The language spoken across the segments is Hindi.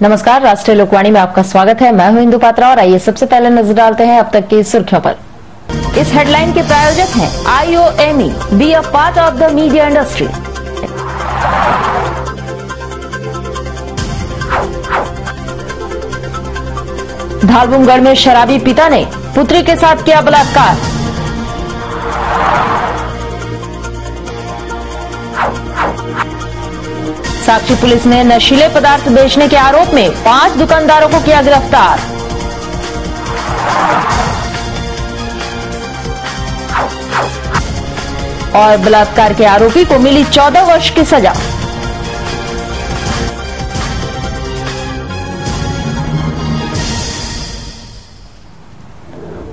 नमस्कार, राष्ट्रीय लोकवाणी में आपका स्वागत है। मैं हूं इंदु पात्रा और आइए सबसे पहले नजर डालते हैं अब तक की सुर्खियों पर। इस हेडलाइन के प्रायोजक हैं IOME, be a part of the media industry. Dhalbhumgarh में शराबी पिता ने पुत्री के साथ किया बलात्कार। साक्षी पुलिस ने नशीले पदार्थ बेचने के आरोप में 5 दुकानदारों को किया गिरफ्तार। और बलात्कार के आरोपी को मिली 14 वर्ष की सजा।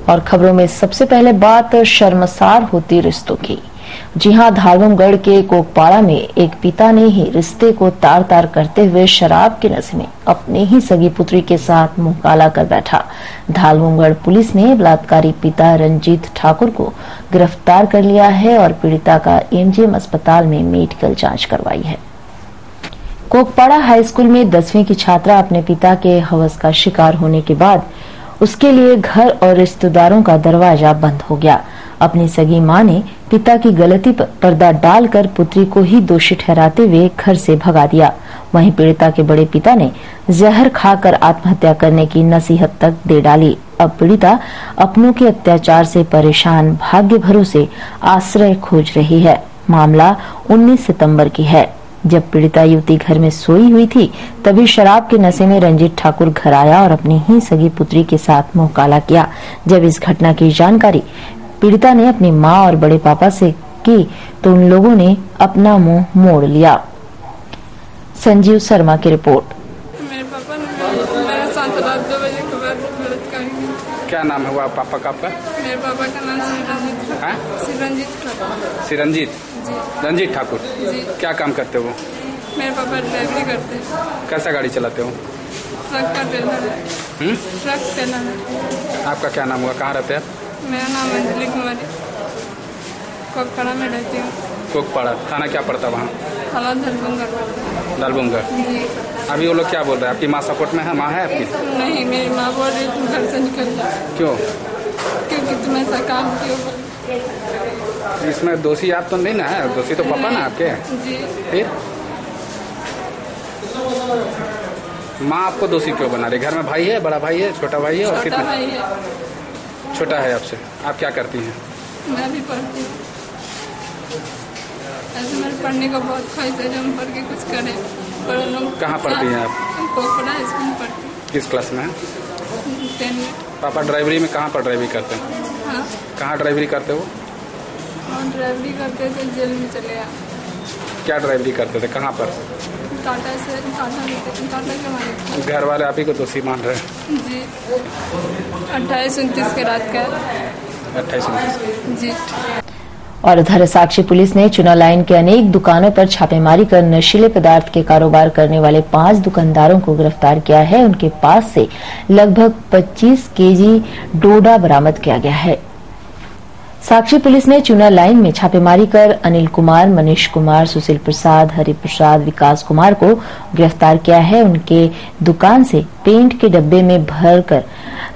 और खबरों में सबसे पहले बात शर्मसार होती रिश्तों की। जी हां, धालबुमगढ़ के कोकपाड़ा में एक पिता ने ही रिश्ते को तार तार करते हुए शराब के नशे में अपने ही सगी पुत्री के साथ मुंह काला कर बैठा। धालबुमगढ़ पुलिस ने बलात्कारी पिता रंजीत ठाकुर को गिरफ्तार कर लिया है और पीड़िता का MGM अस्पताल में मेडिकल जांच करवाई है। कोकपाड़ा हाई स्कूल में 10वीं की छात्रा अपने पिता के हवस का शिकार होने के बाद उसके लिए घर और रिश्तेदारों का दरवाजा बंद हो गया। अपनी सगी मां ने पिता की गलती पर पर्दा डालकर पुत्री को ही दोषी ठहराते हुए घर से भगा दिया। वहीं पीड़िता के बड़े पिता ने जहर खाकर आत्महत्या करने की नसीहत तक दे डाली। अब पीड़िता अपनों के अत्याचार से परेशान भाग्य भरोसे आश्रय खोज रही है। मामला 19 सितंबर की है। जब पीड़िता युवती घर में सोई हुई थी तभी शराब के नशे में रंजीत ठाकुर घर आया और अपनी ही सगी पुत्री के साथ मुंह काला किया। जब इस घटना की जानकारी पीड़िता ने अपनी मां और बड़े पापा से की तो उन लोगों ने अपना मुंह मोड़ लिया। संजीव शर्मा की रिपोर्ट। मेरे पापा ने मेरे साथ रात 2 बजे के बाद बलात्कार किया। क्या नाम है वो पापा का आपका? मेरे पापा का नाम सिरंजीत ठाकुर। सिरंजीत जी। रंजीत ठाकुर जी। क्या काम करते हो? मेरे पापा ड्राइवरी करते हैं। कैसा गाड़ी चलाते हो? ट्रक का टेलर है। ट्रक टेलर है। आपका क्या नाम हुआ? कहाँ रहते हैं? मेरा नाम अंजलि कुमारी, कोकपाड़ा में रहती हूँ। कोकपाड़ा थाना क्या पड़ता है वहाँ? थाना धालबुमगढ़। धालबुमगढ़। जी। अभी वो लोग क्या बोल रहे हैं? आपकी माँ सपोर्ट में है? माँ है आपकी? नहीं, मेरी माँ बोल रही तुम घर से निकल जा। क्यों? क्योंकि तुम ऐसा काम क्यों? इसमें दोषी आप तो नहीं ना है? दोषी तो पापा ना आपके? जी। फिर माँ आपको दोषी क्यों बना रही? घर में भाई है, बड़ा भाई है, छोटा भाई है? और छोटा भाई है। छोटा है आपसे। आप क्या करती हैं? मैं भी पढ़ती हूँ। ऐसे मेरे पढ़ने का बहुत ख्वाहिश है, जब हम पढ़ के कुछ करें। पर लोग कहाँ पढ़ती हैं आप? कोकपाड़ा स्कूल में पढ़ती हूँ। किस क्लास में? 10 में। पापा ड्राइवरी में कहाँ पर ड्राइवरी करते हैं? हाँ। कहाँ ड्राइवरी करते हो? और ड्राइवरी करते थे, जेल में चले गया। क्या ड्राइवरी करते थे? कहाँ पर? टाटा के मालिक। घर वाले आप ही को दोषी मान रहे हैं? जी। 28-29 के रात का। 28-29। जी। और इधर साक्षी पुलिस ने चुनाव लाइन के अनेक दुकानों पर छापेमारी कर नशीले पदार्थ के कारोबार करने वाले 5 दुकानदारों को गिरफ्तार किया है। उनके पास से लगभग 25 केजी डोडा बरामद किया गया है। साक्षी पुलिस ने चुना लाइन में छापेमारी कर अनिल कुमार, मनीष कुमार, सुशील प्रसाद, हरि प्रसाद, विकास कुमार को गिरफ्तार किया है। उनके दुकान से पेंट के डब्बे में भर कर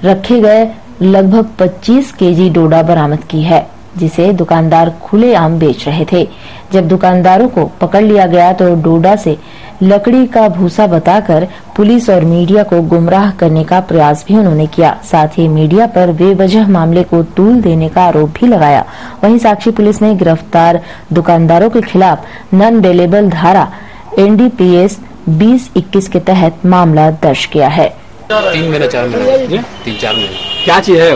रखे गए लगभग 25 केजी डोडा बरामद की है, जिसे दुकानदार खुलेआम बेच रहे थे। जब दुकानदारों को पकड़ लिया गया तो डोडा से लकड़ी का भूसा बताकर पुलिस और मीडिया को गुमराह करने का प्रयास भी उन्होंने किया। साथ ही मीडिया पर बेवजह मामले को तूल देने का आरोप भी लगाया। वहीं साक्षी पुलिस ने गिरफ्तार दुकानदारों के खिलाफ नॉन बेलेबल धारा NDPS 2021 के तहत मामला दर्ज किया है। 3 महीने 4 महीने 3-4 महीने। क्या चीज है?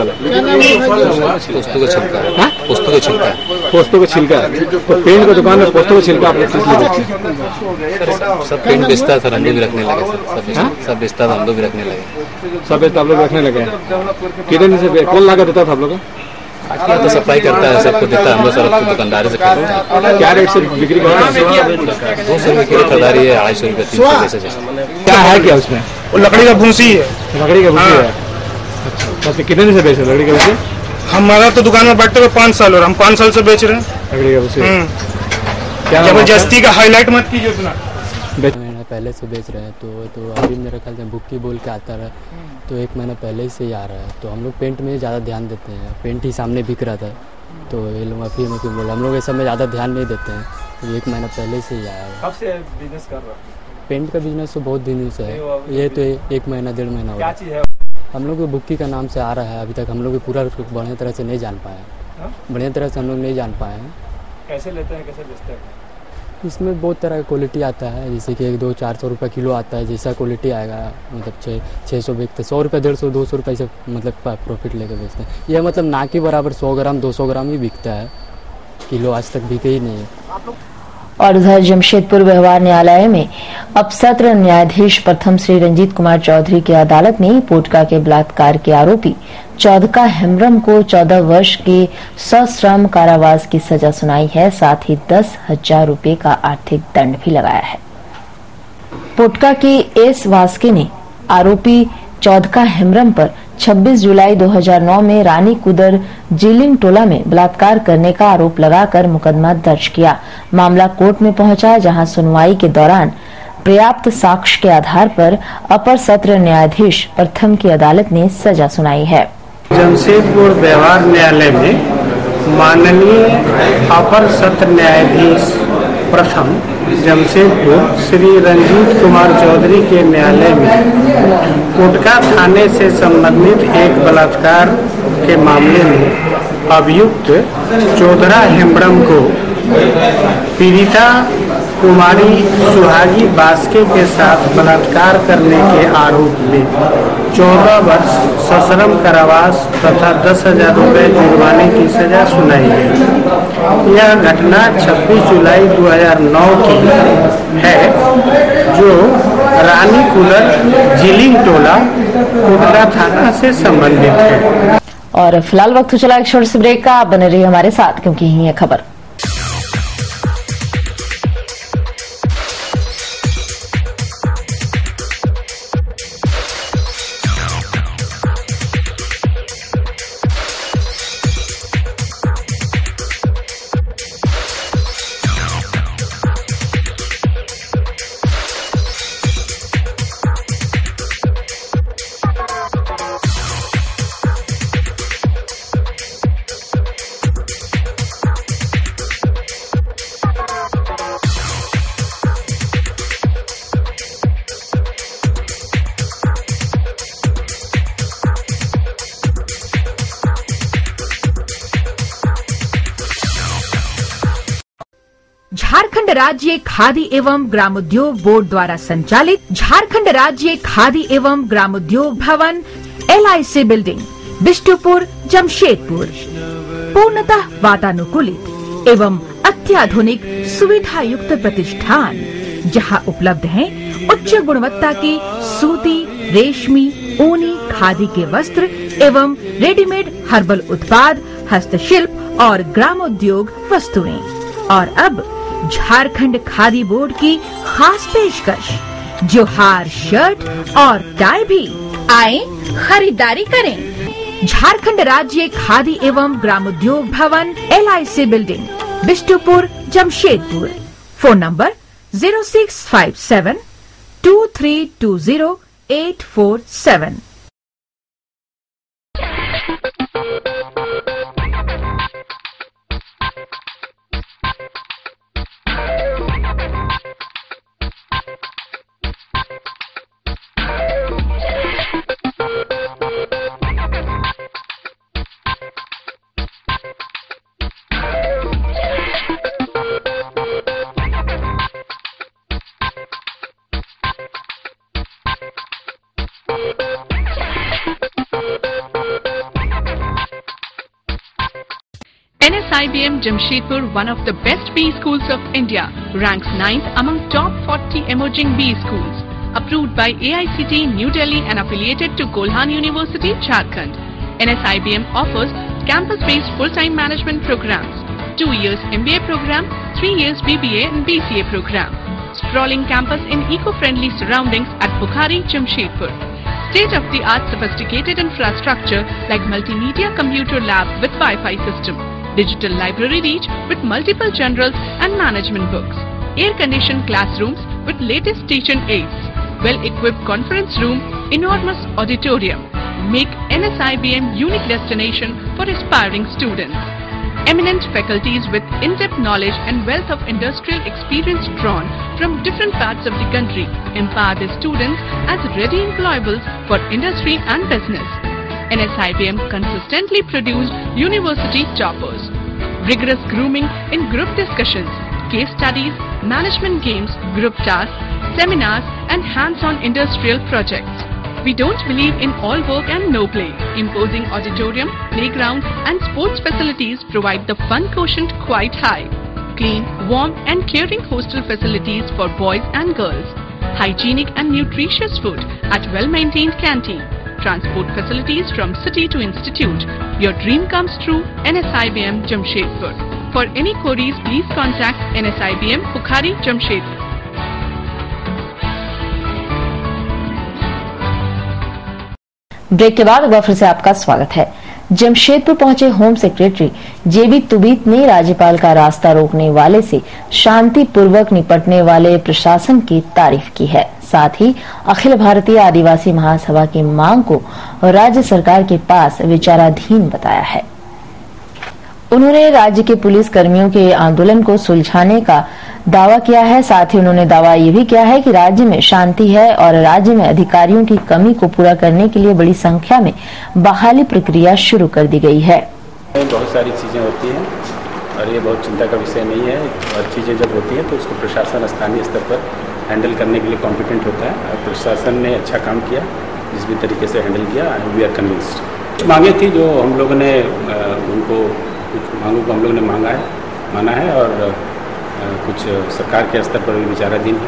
पोस्तों का छिलका है। पोस्तों का छिलका है। पोस्तों का छिलका है। तो पेंट की दुकान में पोस्तों का छिलका आप लोग किस लिए बेचते? सब पेंट बेचता था, रंडो भी रखने लगे। सब बेचता था, रंडो भी रखने लगे। सब बेचता आप लोग रखने लगे? कितने दिन से कौन लाकर देता था आप लोगों को? तो सप्लाई करता है, सबको देता है। हम लोग सब दुकानदारी से खरीदते हैं। क्या रेट से बिक्री करते हैं? 200 रुपये की खरीदारी है, 250 रुपये 300 पैसे। क्या है क्या उसमें? वो लकड़ी का भूसी है। लकड़ी का भूसी है। अच्छा, तो कितने दिन से बेच रहे लकड़ी का भूसी? हमारा तो दुकान में बैठते हुए 5 साल और हम 5 साल से बेच रहे हैं लकड़ी का भूसी। जबरदस्ती का हाईलाइट मत कीजिए उतना। पहले से बेच रहे हैं, तो अभी मेरे ख्याल से बुक्की बोल के आता रहा, तो 1 महीना पहले ही से ही आ रहा है। तो हम लोग पेंट में ज़्यादा ध्यान देते हैं, पेंट ही सामने बिक रहा था, तो ये लोग अभी में क्यों बोला, हम लोग इस सब में ज़्यादा ध्यान नहीं देते हैं, तो 1 महीना पहले से ही आया है। कब से बिजनेस कर रहा है? पेंट का बिजनेस तो बहुत दिन से है, ये तो 1 महीना 1.5 महीना हो क्या गया। चीज़ है? हम लोग बुक्की का नाम से आ रहा है, अभी तक हम लोग पूरा बढ़िया तरह से नहीं जान पाए हैं, बढ़िया तरह से हम लोग नहीं जान पाए हैं। कैसे लेते हैं, कैसे बेचते हैं? इसमें बहुत तरह का क्वालिटी आता है, जैसे कि 200-400 रुपये किलो आता है, जैसा क्वालिटी आएगा, मतलब 600 बिकते, 100 रुपये 150-200 रुपये से मतलब प्रॉफिट लेकर बेचते हैं। यह मतलब ना के बराबर 100 ग्राम 200 ग्राम ही बिकता है, किलो आज तक बिके ही नहीं है। और उधर जमशेदपुर व्यवहार न्यायालय में अब सत्र न्यायाधीश प्रथम श्री रंजीत कुमार चौधरी की अदालत ने पोटका के बलात्कार के आरोपी चौधका हेम्ब्रम को 14 वर्ष के सश्रम कारावास की सजा सुनाई है, साथ ही 10,000 रुपये का आर्थिक दंड भी लगाया है। पोटका के एस वास्के ने आरोपी चौधका हेम्ब्रम पर 26 जुलाई 2009 में रानी कुदर जिलिंग टोला में बलात्कार करने का आरोप लगाकर मुकदमा दर्ज किया। मामला कोर्ट में पहुंचा, जहां सुनवाई के दौरान पर्याप्त साक्ष्य के आधार पर अपर सत्र न्यायाधीश प्रथम की अदालत ने सजा सुनाई है। जमशेदपुर व्यवहार न्यायालय में माननीय अपर सत्र न्यायाधीश प्रथम जमशेदपुर श्री रंजीत कुमार चौधरी के न्यायालय में पोटका थाने से संबंधित एक बलात्कार के मामले में अभियुक्त चौधरा हेम्ब्रम को पीड़िता कुमारी सुहागी बास्के के साथ बलात्कार करने के आरोप में 14 वर्ष सश्रम कारावास तथा 10,000 रुपये जुर्माने की सजा सुनाई गई। यह घटना 26 जुलाई 2009 की है, जो रानी कुदर जिलिंग टोला पोटका थाना से संबंधित है। और फिलहाल वक्त चला एक छोटे से ब्रेक का, आप बने रहिए हमारे साथ क्योंकि यही है खबर। झारखंड राज्य खादी एवं ग्रामोद्योग बोर्ड द्वारा संचालित झारखंड राज्य खादी एवं ग्रामोद्योग भवन LIC बिल्डिंग बिष्टुपुर जमशेदपुर पूर्णतः वातानुकूलित एवं अत्याधुनिक सुविधा युक्त प्रतिष्ठान, जहां उपलब्ध हैं उच्च गुणवत्ता के सूती, रेशमी, ऊनी, खादी के वस्त्र एवं रेडीमेड हर्बल उत्पाद, हस्तशिल्प और ग्रामोद्योग वस्तुएं। और अब झारखंड खादी बोर्ड की खास पेशकश, जोहार शर्ट और टाई भी। आए खरीदारी करें। झारखंड राज्य खादी एवं ग्रामोद्योग भवन LIC building Bistupur Jamshedpur. Phone number 0657 2320 847। NSIBM Jamshedpur, one of the best B schools of India, ranks 9th among top 40 emerging B schools. Approved by AICTE New Delhi and affiliated to Kolhan University, Jharkhand. NSIBM offers campus-based full-time management programs, 2 years MBA program, 3 years BBA and BCA program. Sprawling campus in eco-friendly surroundings at Bukhari, Jamshedpur. State-of-the-art sophisticated infrastructure like multimedia computer lab with Wi-Fi system. Digital library reach with multiple general and management books. Air-conditioned classrooms with latest teaching aids, well-equipped conference room, enormous auditorium make NSIBM unique destination for aspiring students. Eminent faculties with in-depth knowledge and wealth of industrial experience drawn from different parts of the country empower the students as ready employables for industry and business. NSIBM consistently produced university toppers. Rigorous grooming in group discussions, case studies, management games, group tasks, seminars and hands-on industrial projects. We don't believe in all work and no play. Imposing auditorium, playground and sports facilities provide the fun quotient quite high. Clean, warm and caring hostel facilities for boys and girls. Hygienic and nutritious food at well-maintained canteen. Transport facilities from city to institute. Your dream comes true, NSIBM Jamshedpur. For any queries, please contact NSIBM Bukhari Jamshedpur. Break के बाद एक बार फिर से आपका स्वागत है। जमशेदपुर पहुंचे होम सेक्रेटरी जेबी तुबीत ने राज्यपाल का रास्ता रोकने वाले से शांतिपूर्वक निपटने वाले प्रशासन की तारीफ की है। साथ ही अखिल भारतीय आदिवासी महासभा की मांग को राज्य सरकार के पास विचाराधीन बताया है। उन्होंने राज्य के पुलिस कर्मियों के आंदोलन को सुलझाने का दावा किया है। साथ ही उन्होंने दावा ये भी किया है कि राज्य में शांति है और राज्य में अधिकारियों की कमी को पूरा करने के लिए बड़ी संख्या में बहाली प्रक्रिया शुरू कर दी गई है। बहुत सारी चीजें होती हैं और ये बहुत चिंता का विषय नहीं है। और चीजें जब होती हैं तो उसको प्रशासन स्थानीय स्तर पर हैंडल करने के लिए कॉम्पिटेंट होता है। और प्रशासन ने अच्छा काम किया, जिस भी तरीके से हैंडल किया, वी आर कन्विंस्ड। कुछ मांगे थी जो हम लोगों ने उनको कुछ मांगों को हम लोग ने माना है और कुछ सरकार के स्तर पर भी विचाराधीन है।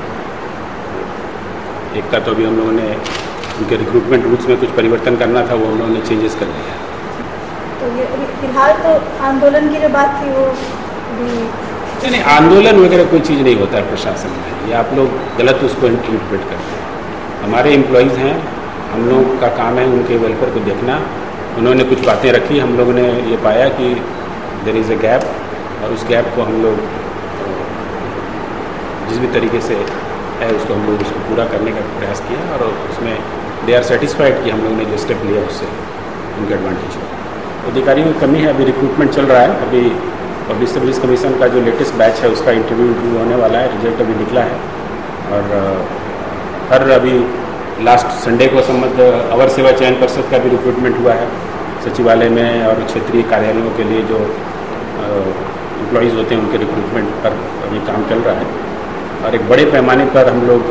एक का तो अभी हम लोगों ने उनके रिक्रूटमेंट रूल्स में कुछ परिवर्तन करना था, वो हम लोगों ने चेंजेस कर दिया। तो ये फिलहाल तो आंदोलन की जो बात थी वो नहीं, आंदोलन वगैरह कोई चीज़ नहीं होता है प्रशासन में। ये आप लोग गलत उसको इंटरप्रेट करते हैं। हमारे एम्प्लॉयज़ हैं, हम लोग का काम है उनके वेलफेयर को देखना। उन्होंने कुछ बातें रखी, हम लोगों ने ये पाया कि देयर इज़ अ गैप और उस गैप को हम लोग जिस भी तरीके से है उसको हम लोग उसको पूरा करने का प्रयास किया और उसमें दे आर सेटिस्फाइड कि हम लोगों ने जो स्टेप लिया उससे उनके एडवांटेज हो। अधिकारियों की कमी है, अभी रिक्रूटमेंट चल रहा है। अभी पब्लिक सर्विस कमीशन का जो लेटेस्ट बैच है उसका इंटरव्यू होने वाला है, रिजल्ट अभी निकला है। और हर अभी लास्ट संडे को संबंध अवर सेवा चयन परिषद का भी रिक्रूटमेंट हुआ है सचिवालय में और क्षेत्रीय कार्यालयों के लिए जो एम्प्लॉयज़ होते हैं उनके रिक्रूटमेंट पर अभी काम चल रहा है। और एक बड़े पैमाने पर हम लोग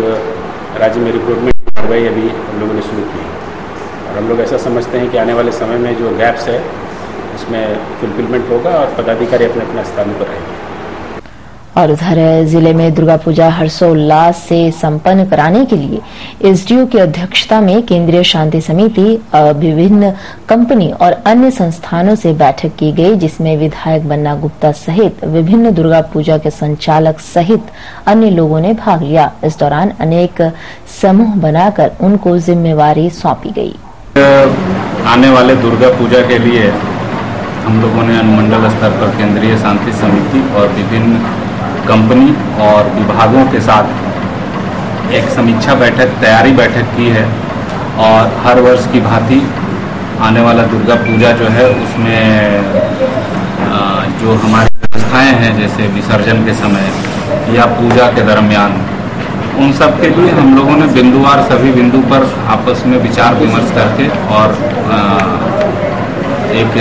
राज्य में रिक्रूटमेंट की कार्रवाई अभी हम लोगों ने शुरू की और हम लोग ऐसा समझते हैं कि आने वाले समय में जो गैप्स है उसमें फुलफिलमेंट होगा और पदाधिकारी अपने अपने स्थानों पर रहेंगे। और उधर जिले में दुर्गा पूजा हर्षोल्लास से संपन्न कराने के लिए एसडीओ की अध्यक्षता में केंद्रीय शांति समिति विभिन्न कंपनी और अन्य संस्थानों से बैठक की गई, जिसमें विधायक बन्ना गुप्ता सहित विभिन्न दुर्गा पूजा के संचालक सहित अन्य लोगों ने भाग लिया। इस दौरान अनेक समूह बनाकर उनको जिम्मेवारी सौंपी गई। आने वाले दुर्गा पूजा के लिए हम लोगों ने अनुमंडल स्तर पर केंद्रीय शांति समिति और विभिन्न कंपनी और विभागों के साथ एक समीक्षा बैठक, तैयारी बैठक की है। और हर वर्ष की भांति आने वाला दुर्गा पूजा जो है उसमें जो हमारी व्यवस्थाएं हैं जैसे विसर्जन के समय या पूजा के दरमियान, उन सब के लिए हम लोगों ने बिंदुवार सभी बिंदु पर आपस में विचार विमर्श करके और एक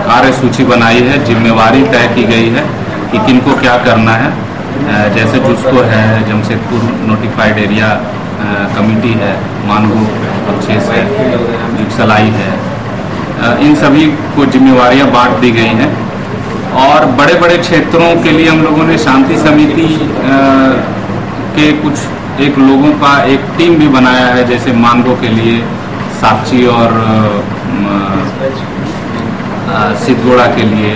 कार्य सूची बनाई है, जिम्मेवारी तय की गई है कि किनको क्या करना है। जैसे जुस्को है, जमशेदपुर नोटिफाइड एरिया कमेटी है, मानगो पक्षेस है, जुगसलाई है, इन सभी को जिम्मेवारियां बांट दी गई हैं। और बड़े बड़े क्षेत्रों के लिए हम लोगों ने शांति समिति के कुछ एक लोगों का एक टीम भी बनाया है, जैसे मानगो के लिए साक्षी और सिद्धगोड़ा के लिए,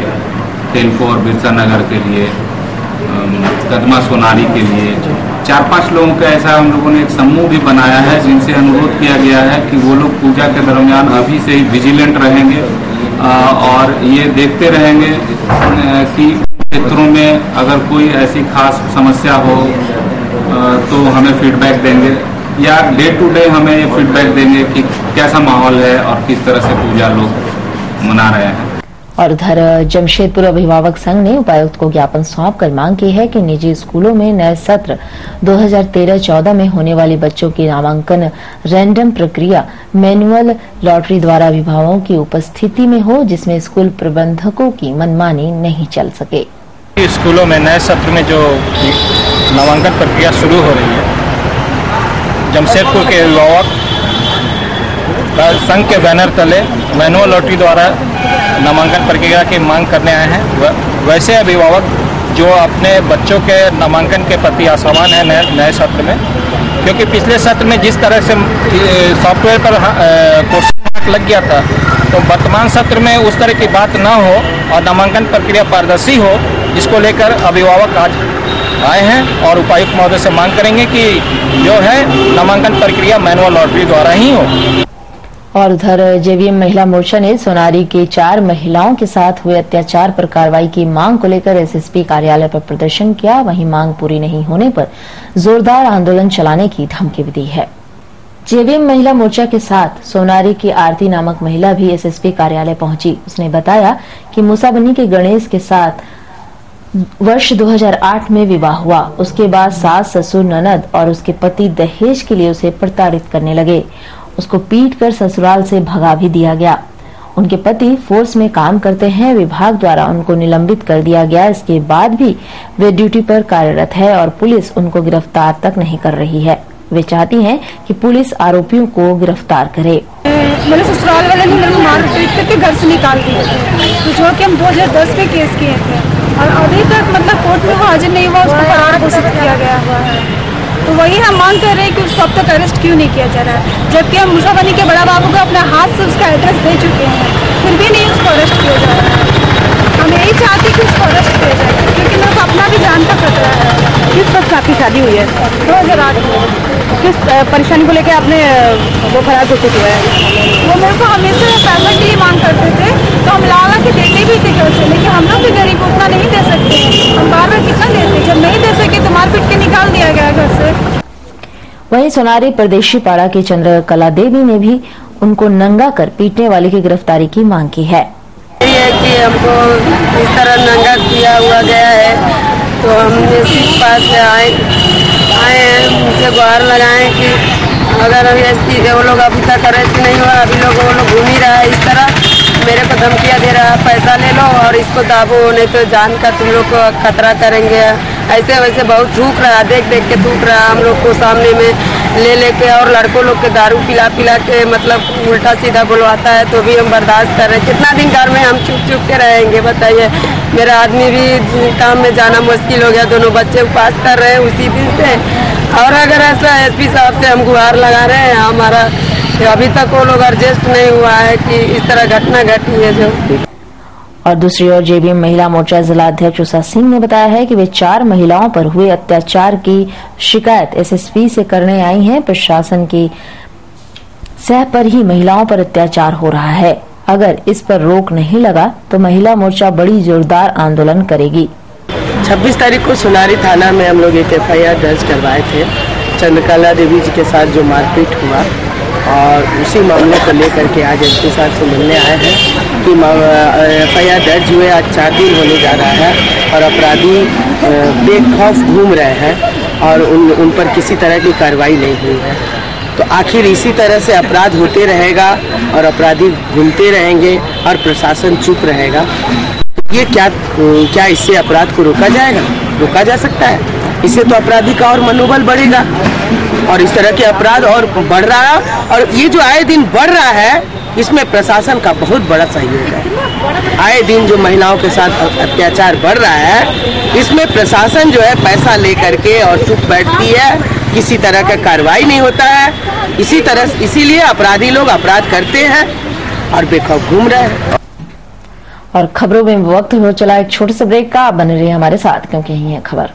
तेलको और बिरसा नगर के लिए, कदमा सोनारी के लिए 4-5 लोगों का ऐसा हम लोगों ने एक समूह भी बनाया है, जिनसे अनुरोध किया गया है कि वो लोग पूजा के दरमियान अभी से ही विजिलेंट रहेंगे और ये देखते रहेंगे कि क्षेत्रों में अगर कोई ऐसी खास समस्या हो तो हमें फीडबैक देंगे या डे टू डे हमें ये फीडबैक देंगे कि कैसा माहौल है और किस तरह से पूजा लोग मना रहे हैं। और उधर जमशेदपुर अभिभावक संघ ने उपायुक्त को ज्ञापन सौंपकर मांग की है कि निजी स्कूलों में नए सत्र 2013-14 में होने वाली बच्चों की नामांकन रैंडम प्रक्रिया मैनुअल लॉटरी द्वारा अभिभावकों की उपस्थिति में हो, जिसमें स्कूल प्रबंधकों की मनमानी नहीं चल सके। स्कूलों में नए सत्र में जो नामांकन प्रक्रिया शुरू हो रही है, जमशेदपुर के अभिभावक संघ के बैनर तले मैनुअल लॉटरी द्वारा नामांकन प्रक्रिया की मांग करने आए हैं। वैसे अभिभावक जो अपने बच्चों के नामांकन के प्रति आशावान है नए सत्र में, क्योंकि पिछले सत्र में जिस तरह से सॉफ्टवेयर पर क्वेश्चन मार्क लग गया था, तो वर्तमान सत्र में उस तरह की बात ना हो और नामांकन प्रक्रिया पारदर्शी हो, जिसको लेकर अभिभावक आज आए हैं और उपायुक्त महोदय से मांग करेंगे कि जो है नामांकन प्रक्रिया मैनुअल लॉटरी द्वारा ही हो। और उधर जेवीएम महिला मोर्चा ने सोनारी के 4 महिलाओं के साथ हुए अत्याचार पर कार्रवाई की मांग को लेकर एसएसपी कार्यालय पर प्रदर्शन किया। वहीं मांग पूरी नहीं होने पर जोरदार आंदोलन चलाने की धमकी भी दी है। जेवीएम महिला मोर्चा के साथ सोनारी की आरती नामक महिला भी एसएसपी कार्यालय पहुंची। उसने बताया कि मूसाबनी के गणेश के साथ वर्ष 2008 में विवाह हुआ। उसके बाद सास, ससुर, ननद और उसके पति दहेज के लिए उसे प्रताड़ित करने लगे। उसको पीटकर ससुराल से भगा भी दिया गया। उनके पति फोर्स में काम करते हैं। विभाग द्वारा उनको निलंबित कर दिया गया। इसके बाद भी वे ड्यूटी पर कार्यरत है और पुलिस उनको गिरफ्तार तक नहीं कर रही है। वे चाहती हैं कि पुलिस आरोपियों को गिरफ्तार करे। मेरे ससुराल वाले ने मेरे को मार पीट करके घर से निकाल दिए थे, तो जो कि हम 2010 में केस किए थे और अभी तक मतलब कोर्ट में हाजिर नहीं हुआ, उसको फरार घोषित किया गया हुआ है। तो वही हम मांग कर रहे हैं कि उसको अब तक अरेस्ट क्यों नहीं किया जा रहा है, जबकि हम मूसाबनी के बड़ा बाबू को अपने हाथ से उसका एड्रेस दे चुके हैं, फिर भी नहीं उसको अरेस्ट किया जा रहा है। हम यही चाहते हैं कि उसको अरेस्ट किया जाए, क्योंकि मेरे को अपना भी जान का खतरा है। किस वक्त आपकी शादी हुई है? 2008 में। किस परेशानी को लेकर आपने वो फरार घोषित हुआ है? वो मेरे को हमेशा पैसा के लिए मांग करते थे, तो हम ला के देते भी थे घर से, लेकिन हम लोग भी गरीब उतना नहीं दे सकते। हम बार बार कितना देते, जब नहीं दे सके तो मार पीट के निकाल दिया गया घर से। वहीं सोनारी परदेशी पाड़ा की चंद्रकला देवी ने भी उनको नंगा कर पीटने वाले की गिरफ्तारी की मांग की है। ये कि हमको इस तरह नंगा किया हुआ गया है, तो हम इसके पास से आए हैं, उनसे गुहार लगाएं कि अगर अभी एसपी वो लोग अभी तक अरेस्ट नहीं हुआ, अभी वो लोग घूम ही रहा है इस तरह, मेरे को धमकियाँ दे रहा है, पैसा ले लो और इसको दाबो, नहीं तो जान का तुम लोग को खतरा करेंगे। ऐसे वैसे बहुत थूक रहा, देख देख के थूक रहा हम लोग को सामने में ले लेके, और लड़कों लोग के दारू पिला पिला के मतलब उल्टा सीधा बुलवाता है, तो भी हम बर्दाश्त कर रहे हैं। कितना दिन घर में हम चुप चुप के रहेंगे बताइए। मेरा आदमी भी काम में जाना मुश्किल हो गया, दोनों बच्चे उपास कर रहे हैं उसी दिन से। और अगर ऐसा एसपी साहब से हम गुहार लगा रहे हैं, हमारा अभी तक वो लोग एडजस्ट नहीं हुआ है कि इस तरह घटना घटी है जो। और दूसरी ओर जेबीएम महिला मोर्चा जिला अध्यक्ष उषा सिंह ने बताया है कि वे 4 महिलाओं पर हुए अत्याचार की शिकायत एसएसपी से करने आई हैं। प्रशासन की सह पर ही महिलाओं पर अत्याचार हो रहा है। अगर इस पर रोक नहीं लगा तो महिला मोर्चा बड़ी जोरदार आंदोलन करेगी। 26 तारीख को सोनारी थाना में हम लोग एक FIR दर्ज करवाए थे चंद्रकला देवी जी के साथ जो मारपीट हुआ, और उसी मामले को लेकर के आज एसपी साहब से मिलने आए हैं कि FIR दर्ज हुए आज 4 दिन होने जा रहा है और अपराधी बेखौफ घूम रहे हैं और उन पर किसी तरह की कार्रवाई नहीं हुई है। तो आखिर इसी तरह से अपराध होते रहेगा और अपराधी घूमते रहेंगे और प्रशासन चुप रहेगा, ये क्या इससे अपराध को रोका जाएगा? रोका जा सकता है? इससे तो अपराधी का और मनोबल बढ़ेगा और इस तरह के अपराध और बढ़ रहा है, और ये जो आए दिन बढ़ रहा है इसमें प्रशासन का बहुत बड़ा सहयोग है। आए दिन जो महिलाओं के साथ अत्याचार बढ़ रहा है, इसमें प्रशासन जो है पैसा लेकर के और चुप बैठती है, किसी तरह का कार्रवाई नहीं होता है। इसीलिए अपराधी लोग अपराध करते हैं और बेखौफ घूम रहे हैं। और खबरों में वक्त हो चला एक छोटे से ब्रेक का। बने रहिए हमारे साथ क्योंकि यही है खबर।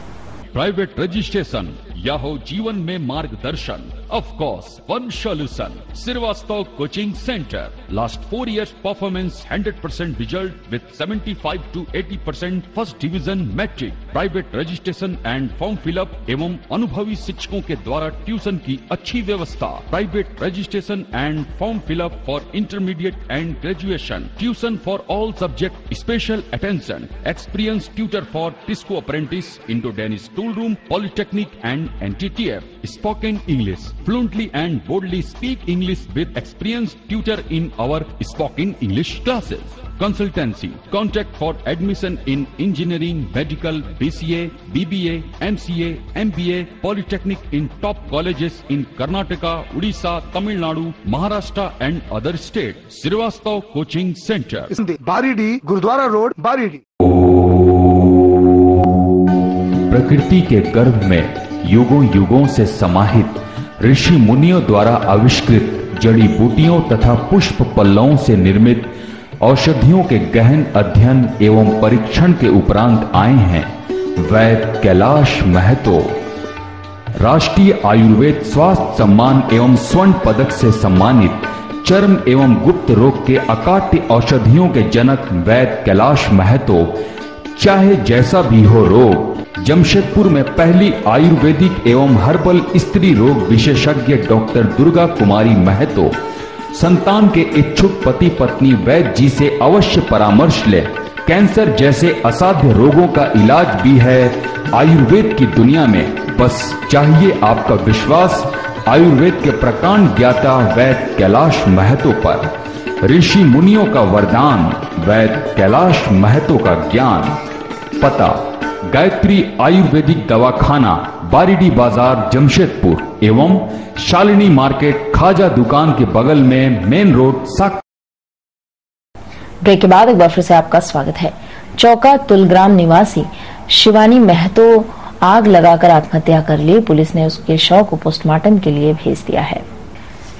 प्राइवेट रजिस्ट्रेशन या हो जीवन में मार्गदर्शन, Of course, one solution. Srivastava Coaching Center. Last 4 years performance 100% result with 75 to 80% first division metric. Private registration and form fill up एवं अनुभवी शिक्षकों के द्वारा ट्यूशन की अच्छी व्यवस्था. Private registration and form fill up for intermediate and graduation. Tuition for all subjects. Special attention. Experienced tutor for Tisco apprentice, Indo-Danish tool room, Polytechnic and NTTF. Spoken English. Fluently and boldly speak English with experienced tutor in our spoken English classes. Consultancy. Contact for admission in engineering, medical, BCA, BBA, MCA, MBA, Polytechnic in top colleges in Karnataka, Odisha, Tamil Nadu, Maharashtra and other states. Srivastava Coaching Center. Baridih, Gurudwara road, Baridih. प्रकृति के गर्भ में युगों युगों से समाहित ऋषि मुनियों द्वारा आविष्कृत जड़ी बूटियों तथा पुष्प पल्लवों से निर्मित औषधियों के गहन अध्ययन एवं परीक्षण के उपरांत आए हैं वैद्य कैलाश महतो। राष्ट्रीय आयुर्वेद स्वास्थ्य सम्मान एवं स्वर्ण पदक से सम्मानित चर्म एवं गुप्त रोग के अकाट्य औषधियों के जनक वैद्य कैलाश महतो चाहे जैसा भी हो रोग, जमशेदपुर में पहली आयुर्वेदिक एवं हर्बल स्त्री रोग विशेषज्ञ डॉक्टर दुर्गा कुमारी महतो संतान के इच्छुक पति पत्नी वैद्य जी से अवश्य परामर्श ले। कैंसर जैसे असाध्य रोगों का इलाज भी है आयुर्वेद की दुनिया में। बस चाहिए आपका विश्वास आयुर्वेद के प्रकांड ज्ञाता वैद्य कैलाश महतो पर। ऋषि मुनियों का वरदान, वैद्य कैलाश महतो का ज्ञान। पता गायत्री आयुर्वेदिक दवाखाना, बारीडी बाजार, जमशेदपुर एवं शालिनी मार्केट खाजा दुकान के बगल में मेन रोड साक। ब्रेक के बाद एक बार फिर से आपका स्वागत है। चौका तुलग्राम निवासी शिवानी महतो आग लगाकर आत्महत्या कर ली। पुलिस ने उसके शव को पोस्टमार्टम के लिए भेज दिया है।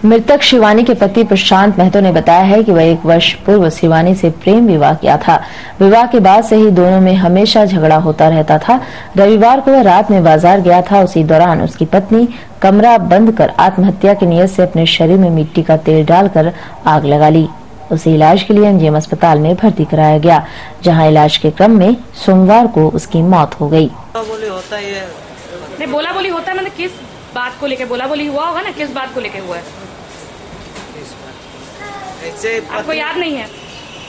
मृतक शिवानी के पति प्रशांत महतो ने बताया है कि वह 1 वर्ष पूर्व शिवानी से प्रेम विवाह किया था। विवाह के बाद से ही दोनों में हमेशा झगड़ा होता रहता था। रविवार को वह रात में बाजार गया था। उसी दौरान उसकी पत्नी कमरा बंद कर आत्महत्या की नीयत से अपने शरीर में मिट्टी का तेल डालकर आग लगा ली। उसे इलाज के लिए एमजीएम अस्पताल में भर्ती कराया गया, जहां इलाज के क्रम में सोमवार को उसकी मौत हो गई। बोला बोली होता है, मतलब किस बात को लेकर बोला बोली हुआ होगा ना, किस बात को लेकर हुआ है आपको याद नहीं है?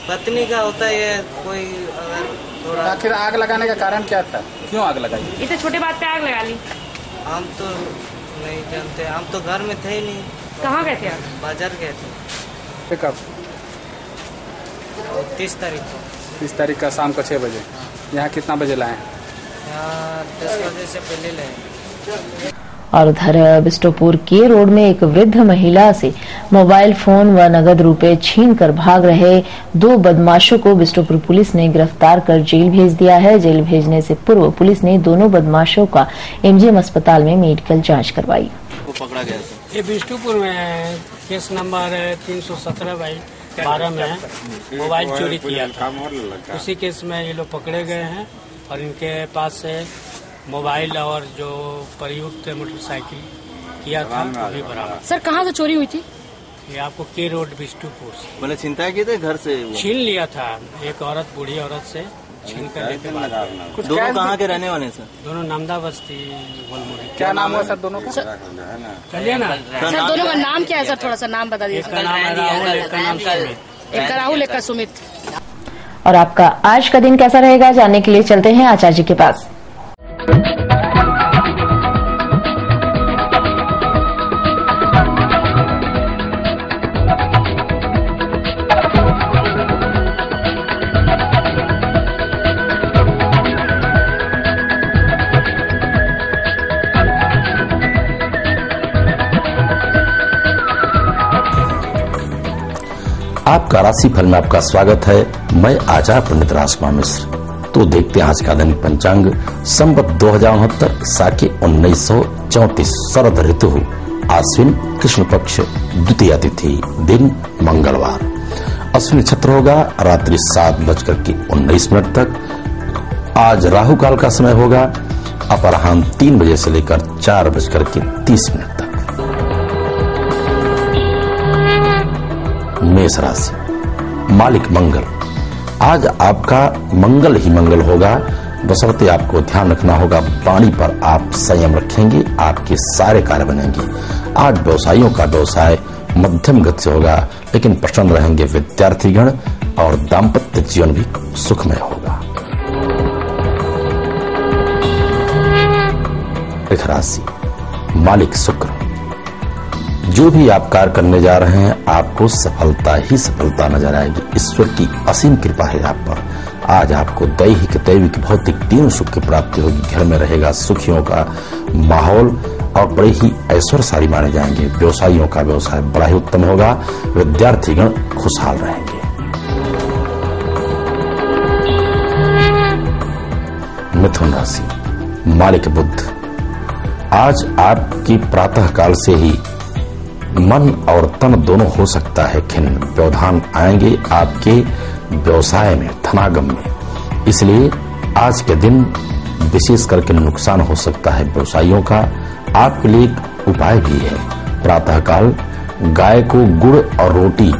पत्नी का होता है कोई अगर थोड़ा। आखिर आग लगाने का कारण क्या था? क्यों आग लगाई? इतने छोटे बात पे आग लगा ली? हम तो नहीं जानते, हम तो घर में थे ही नहीं। कहाँ गए थे आप? बाजार गए थे। कब? 30 तारीख को। 30 तारीख का शाम को 6 बजे। यहाँ कितना बजे लाए? यहाँ 10 बजे से पहले लाए। और उधर बिष्टुपुर के रोड में एक वृद्ध महिला से मोबाइल फोन व नगद रुपए छीनकर भाग रहे 2 बदमाशों को बिष्टुपुर पुलिस ने गिरफ्तार कर जेल भेज दिया है। जेल भेजने से पूर्व पुलिस ने दोनों बदमाशों का एमजीएम अस्पताल में मेडिकल जांच करवाई। वो पकड़ा गया था। ये बिष्टुपुर में केस नंबर 317/12 में मोबाइल चोरी किया था। उसी केस में ये लोग पकड़े गए हैं और इनके पास से मोबाइल और जो प्रयुक्त मोटरसाइकिल किया था वो भी बराबर। सर कहाँ से चोरी हुई थी? ये आपको के रोड बिष्टुपुर से। मैंने चिंता की थे घर से छीन लिया था। एक औरत, बूढ़ी औरत से छीन कर लेके बाद। दोनों कहाँ के रहने वाले सर? दोनों नामदा बस्ती गोलमुड़ी। क्या नाम हुआ सर दोनों का? चलिए ना सर, दोनों का नाम क्या है सर? थोड़ा सा नाम बता दीजिए। एक का नाम है राहुल, एक का नाम सुमित। एक का राहुल, एक का सुमित। और आपका आज का दिन कैसा रहेगा जानने के लिए चलते हैं आचार्य जी के पास। आपका राशिफल में आपका स्वागत है। मैं आचार्य पंडित राजकुमार मिश्र। तो देखते हैं आज का दैनिक पंचांग। संवत 2069 साके 1934 शरद ऋतु आश्विन कृष्ण पक्ष द्वितीय तिथि दिन मंगलवार। अश्विनी नक्षत्र होगा रात्रि 7:19 तक। आज राहु काल का समय होगा अपराह्न 3 बजे से लेकर 4:30 तक। मेष राशि, मालिक मंगल। आज आपका मंगल ही मंगल होगा, बशर्ते आपको ध्यान रखना होगा वाणी पर आप संयम रखेंगे, आपके सारे कार्य बनेंगे। आज व्यवसायियों का व्यवसाय मध्यम गति से होगा, लेकिन प्रसन्न रहेंगे विद्यार्थीगण और दाम्पत्य जीवन भी सुखमय होगा। वृष राशि, मालिक शुक्र। जो भी आप कार्य करने जा रहे हैं आपको सफलता ही सफलता नजर आएगी। ईश्वर की असीम कृपा है आप पर। आज आपको दैहिक दैविक भौतिक तीनों सुख की प्राप्ति होगी। घर में रहेगा सुखियों का माहौल और बड़े ही ऐश्वर्यशाली माने जाएंगे। व्यवसायियों का व्यवसाय बड़ा ही उत्तम होगा। विद्यार्थीगण खुशहाल रहेंगे। मिथुन राशि, मालिक बुध। आज आपकी प्रातः काल से ही मन और तन दोनों हो सकता है खिन्न। व्यवधान आएंगे आपके व्यवसाय में, धनागम में। इसलिए आज के दिन विशेष करके नुकसान हो सकता है व्यवसायियों का। आपके लिए एक उपाय भी है। प्रातःकाल गाय को गुड़ और रोटी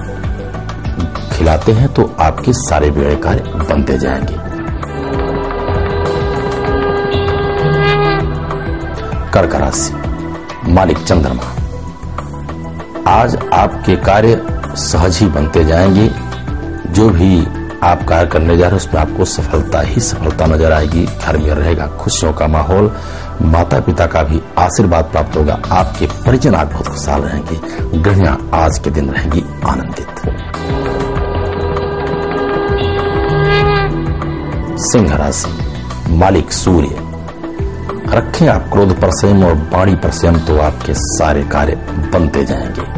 खिलाते हैं तो आपके सारे बिगड़े कार्य बनते जाएंगे। कर्क राशि, मालिक चंद्रमा। आज आपके कार्य सहज ही बनते जाएंगे। जो भी आप कार्य करने जा रहे हैं उसमें आपको सफलता ही सफलता नजर आएगी। घर में रहेगा खुशियों का माहौल। माता पिता का भी आशीर्वाद प्राप्त होगा। आपके परिजन आज बहुत खुशहाल रहेंगे। गृहिणियां आज के दिन रहेंगी आनंदित। सिंह राशि, मालिक सूर्य। रखें आप क्रोध पर संयम और वाणी पर संयम तो आपके सारे कार्य बनते जाएंगे।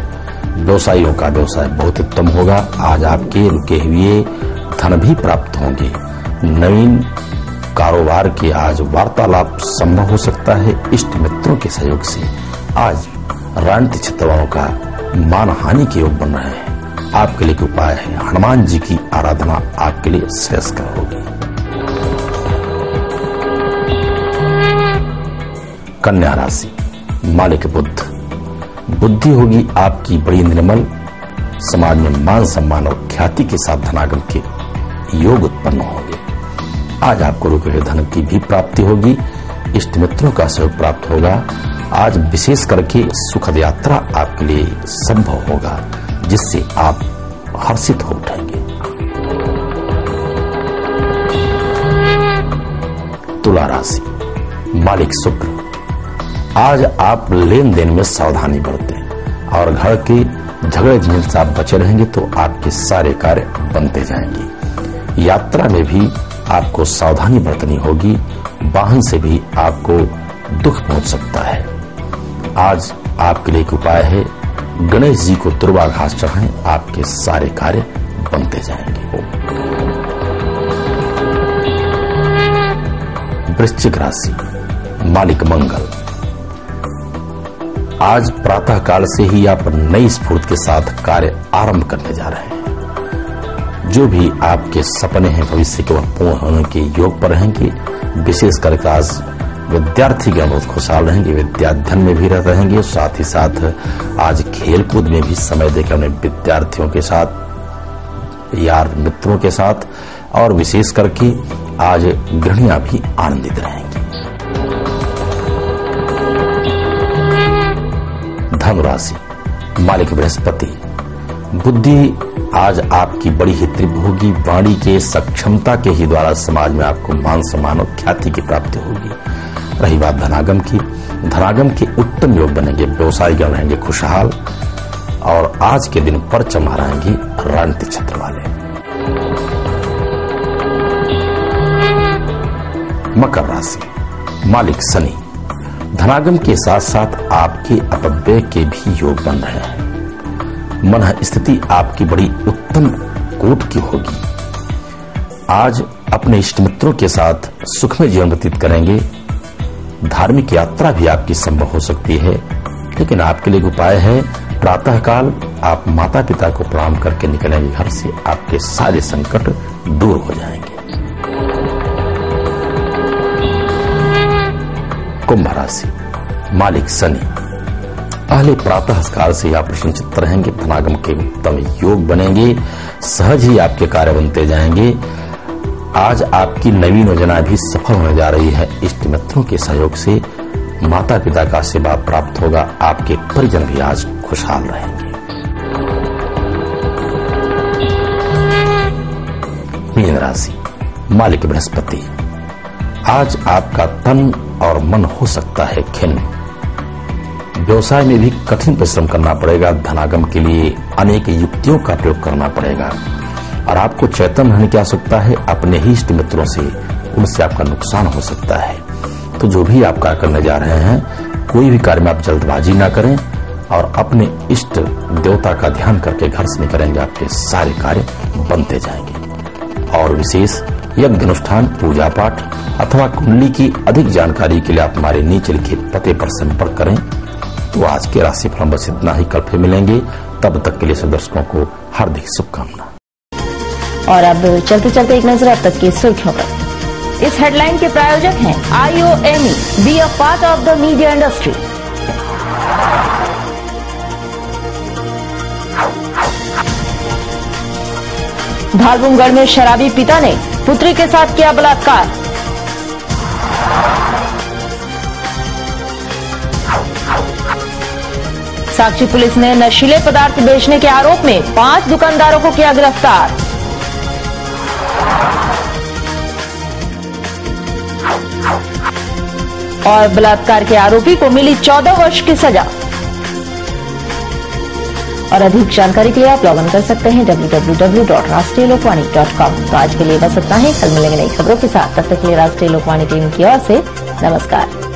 व्यवसायियों का व्यवसाय बहुत उत्तम होगा। आज आपके रुके हुए धन भी प्राप्त होंगे। नवीन कारोबार के आज वार्तालाप संभव हो सकता है। इष्ट मित्रों के सहयोग से आज राजनीतिक क्षेत्र वालों का मान हानि के योग बन रहे हैं। आपके लिए उपाय है हनुमान जी की आराधना आपके लिए श्रेयस्कर होगी। कन्या राशि, मालिक बुध। बुद्धि होगी आपकी बड़ी निर्मल। समाज में मान सम्मान और ख्याति के साथ धनागम के योग उत्पन्न होंगे। आज आपको रुके हुए धन की भी प्राप्ति होगी। इष्ट मित्रों का सहयोग प्राप्त होगा। आज विशेष करके सुखद यात्रा आपके लिए संभव होगा, जिससे आप हर्षित हो उठेंगे। तुला राशि, मालिक शुक्र। आज आप लेन देन में सावधानी बरतें और घर के झगड़े झमेल से आप बचे रहेंगे तो आपके सारे कार्य बनते जाएंगे। यात्रा में भी आपको सावधानी बरतनी होगी। वाहन से भी आपको दुख पहुंच सकता है। आज आपके लिए एक उपाय है गणेश जी को दुर्वा घास चढ़ाएं, आपके सारे कार्य बनते जाएंगे। वृश्चिक राशि, मालिक मंगल। आज प्रातः काल से ही आप नई स्फूर्ति के साथ कार्य आरंभ करने जा रहे हैं। जो भी आपके सपने हैं भविष्य के वह पूर्ण होने के योग पर रहेंगे। विशेष करके आज विद्यार्थी के बहुत खुशहाल रहेंगे। विद्याध्ययन में भी रहेंगे। साथ ही साथ आज खेल कूद में भी समय देकर अपने विद्यार्थियों के साथ, यार मित्रों के साथ, और विशेष करके आज गृहिणियां भी आनंदित रहेंगी। धनु राशि, मालिक बृहस्पति। बुद्धि आज आपकी बड़ी ही तीव्र होगी। वाणी के सक्षमता के ही द्वारा समाज में आपको मान सम्मान और ख्याति की प्राप्ति होगी। रही बात धनागम की, धनागम के उत्तम योग बनेंगे। व्यवसायिगण रहेंगे खुशहाल और आज के दिन परचम हराएंगी राजनीतिक क्षेत्र वाले। मकर राशि, मालिक शनि। धनागम के साथ साथ आपके अपव्यय के भी योग बन रहे हैं। मन स्थिति आपकी बड़ी उत्तम कोट की होगी। आज अपने इष्ट मित्रों के साथ सुखमय जीवन व्यतीत करेंगे। धार्मिक यात्रा भी आपकी संभव हो सकती है, लेकिन आपके लिए उपाय है प्रातःकाल आप माता पिता को प्रणाम करके निकलेंगे घर से। आपके सारे संकट दूर हो जाएंगे। कुंभ राशि, मालिक शनि। पहले प्रातः काल से ही आप प्रसन्नचित्त रहेंगे, धनागम के उत्तम योग बनेंगे, सहज ही आपके कार्य बनते जाएंगे। आज आपकी नवीन योजना भी सफल होने जा रही है। इष्ट मित्रों के सहयोग से माता पिता का आशीर्वाद प्राप्त होगा। आपके परिजन भी आज खुशहाल रहेंगे। मीन राशि, मालिक बृहस्पति, आज आपका तन और मन हो सकता है खिन्न। व्यवसाय में भी कठिन परिश्रम करना पड़ेगा। धनागम के लिए अनेक युक्तियों का प्रयोग करना पड़ेगा और आपको चेतन रहने की आवश्यकता है। अपने ही इष्ट मित्रों से, उनसे आपका नुकसान हो सकता है। तो जो भी आप कार्य करने जा रहे हैं, कोई भी कार्य में आप जल्दबाजी ना करें और अपने इष्ट देवता का ध्यान करके घर से निकलेंगे, आपके सारे कार्य बनते जाएंगे। और विशेष यज्ञ अनुष्ठान, पूजा पाठ अथवा कुंडली की अधिक जानकारी के लिए आप हमारे नीचे लिखे पते पर संपर्क करें। तो आज के राशिफल बस इतना ही, कल फिर मिलेंगे। तब तक के लिए सब दर्शकों को हार्दिक शुभकामना। और अब चलते चलते एक नजर अब तक की सुर्खियों पर। इस हेडलाइन के प्रायोजक हैं IOME, be a part of the media industry. Dhalbhumgarh में शराबी पिता ने पुत्री के साथ किया बलात्कार। साक्षी पुलिस ने नशीले पदार्थ बेचने के आरोप में 5 दुकानदारों को किया गिरफ्तार। और बलात्कार के आरोपी को मिली 14 वर्ष की सजा। और अधिक जानकारी के लिए आप लॉग इन कर सकते हैं www.rashtriyalokvani.com। तो आज के लिए बस इतना ही, कल मिलेंगे नई खबरों के साथ। तब तक के लिए राष्ट्रीय लोकवाणी टीम की ओर से नमस्कार।